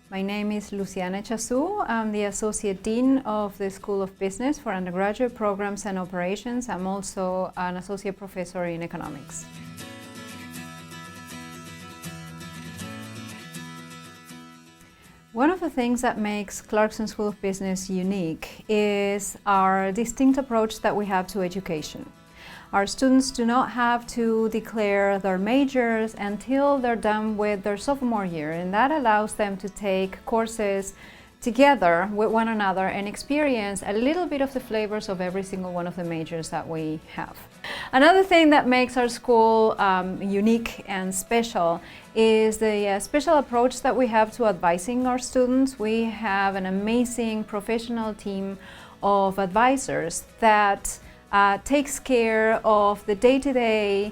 My name is Luciana Echazu. I'm the Associate Dean of the School of Business for undergraduate programs and operations. I'm also an Associate Professor in Economics. One of the things that makes Clarkson School of Business unique is our distinct approach that we have to education. Our students do not have to declare their majors until they're done with their sophomore year, and that allows them to take courses together with one another and experience a little bit of the flavors of every single one of the majors that we have. Another thing that makes our school unique and special is the special approach that we have to advising our students. We have an amazing professional team of advisors that takes care of the day-to-day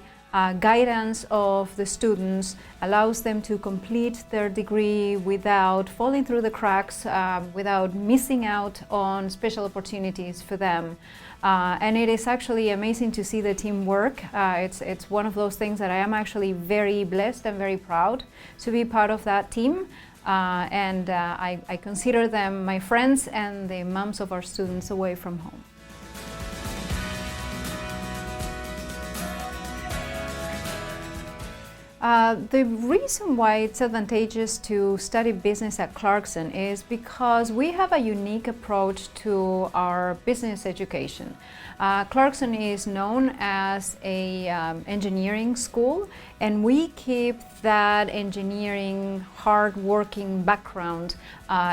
guidance of the students, allows them to complete their degree without falling through the cracks, without missing out on special opportunities for them. And it is actually amazing to see the team work. It's one of those things that I am actually very blessed and very proud to be part of that team. I consider them my friends and the moms of our students away from home. The reason why it's advantageous to study business at Clarkson is because we have a unique approach to our business education. Clarkson is known as an engineering school, and we keep that engineering, hard-working background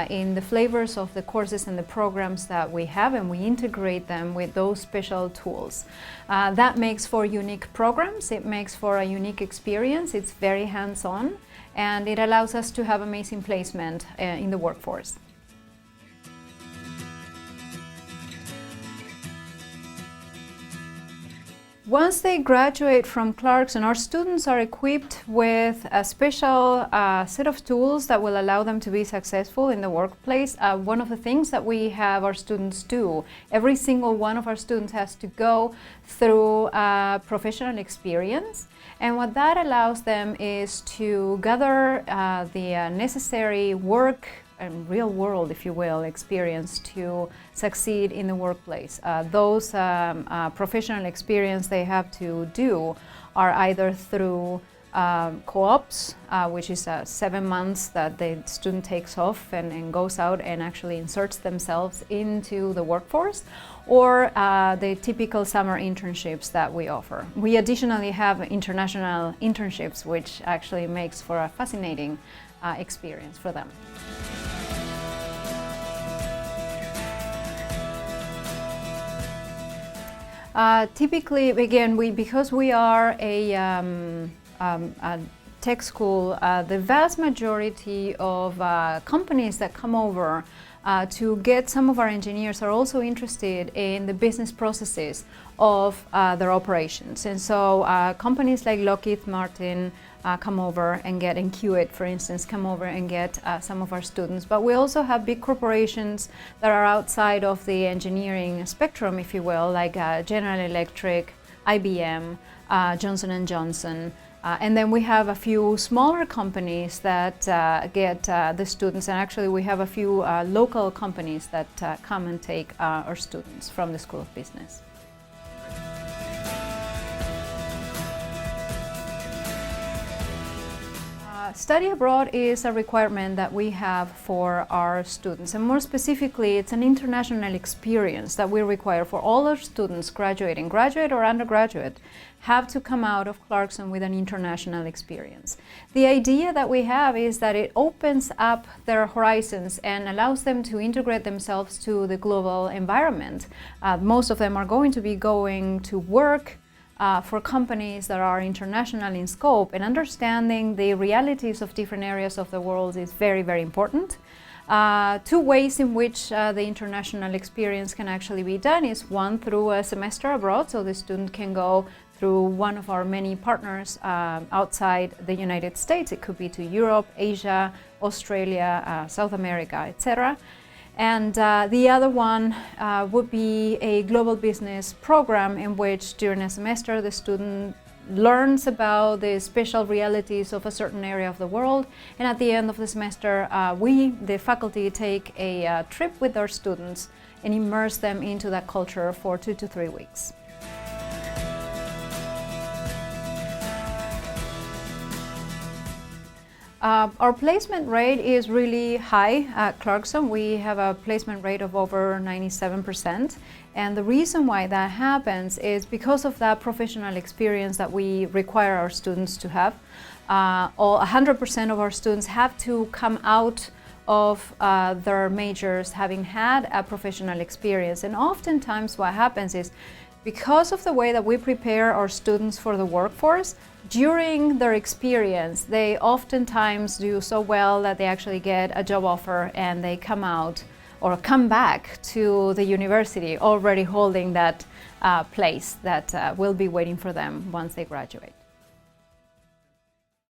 in the flavors of the courses and the programs that we have, and we integrate them with those special tools. That makes for unique programs, it makes for a unique experience, it's very hands-on, and it allows us to have amazing placement in the workforce. Once they graduate from Clarkson, our students are equipped with a special set of tools that will allow them to be successful in the workplace. One of the things that we have our students do, every single one of our students has to go through professional experience. And what that allows them is to gather the necessary work and real world, if you will, experience to succeed in the workplace. Those professional experience they have to do are either through co-ops, which is 7 months that the student takes off and goes out and actually inserts themselves into the workforce, or the typical summer internships that we offer. We additionally have international internships, which actually makes for a fascinating experience for them. Typically, again, because we are a tech school, the vast majority of companies that come over to get some of our engineers are also interested in the business processes of their operations. And so companies like Lockheed Martin come over and get, and Kiewit, for instance, come over and get some of our students. But we also have big corporations that are outside of the engineering spectrum, if you will, like General Electric, IBM, Johnson & Johnson. And then we have a few smaller companies that get the students, and actually we have a few local companies that come and take our students from the School of Business. Study abroad is a requirement that we have for our students, and more specifically, it's an international experience that we require for all our students graduating, graduate or undergraduate, have to come out of Clarkson with an international experience. The idea that we have is that it opens up their horizons and allows them to integrate themselves to the global environment. Most of them are going to be going to work for companies that are international in scope, and understanding the realities of different areas of the world is very, very important. Two ways in which the international experience can actually be done is one, through a semester abroad, so the student can go through one of our many partners outside the United States. It could be to Europe, Asia, Australia, South America, etc. And the other one would be a global business program in which during a semester the student learns about the special realities of a certain area of the world, and at the end of the semester we, the faculty, take a trip with our students and immerse them into that culture for 2 to 3 weeks. Our placement rate is really high at Clarkson. We have a placement rate of over 97%. And the reason why that happens is because of that professional experience that we require our students to have. 100% of our students have to come out of their majors having had a professional experience. And oftentimes what happens is, because of the way that we prepare our students for the workforce, during their experience, they oftentimes do so well that they actually get a job offer and they come out or come back to the university already holding that place that will be waiting for them once they graduate.